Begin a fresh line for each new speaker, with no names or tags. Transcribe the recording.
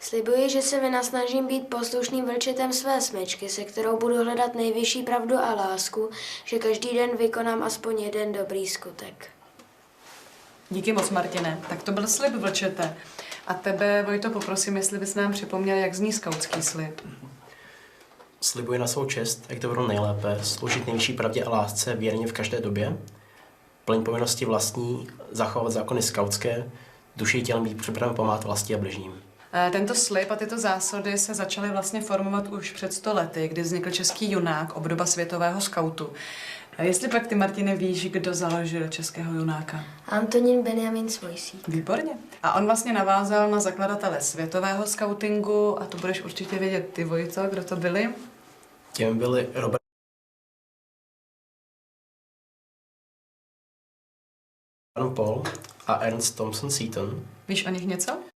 Slibuji, že se vynasnažím být poslušným vlčetem své smečky, se kterou budu hledat nejvyšší pravdu a lásku, že každý den vykonám aspoň jeden dobrý skutek.
Díky moc, Martine. Tak to byl slib, vlčete. A tebe, Vojto, poprosím, jestli bys nám připomněl, jak zní skautský slib.
Slibuji na svou čest, jak to budu nejlépe, sloužit nejvyšší pravdě a lásce věrně v každé době, plň povinnosti vlastní, zachovat zákony skautské, duši i tělem být připraven pomáhat vlasti a bližním.
Tento slib a tyto zásady se začaly vlastně formovat už před 100 lety, kdy vznikl český junák, obdoba světového skautu. Jestli pak ty, Martine, víš, kdo založil českého junáka?
Antonín Benjamin Svojsík.
Výborně. A on vlastně navázal na zakladatele světového skautingu a to budeš určitě vědět ty, Vojto, kdo to byli?
Těmi byli Robert Paul a Ernst Thompson Seton.
Víš o nich něco?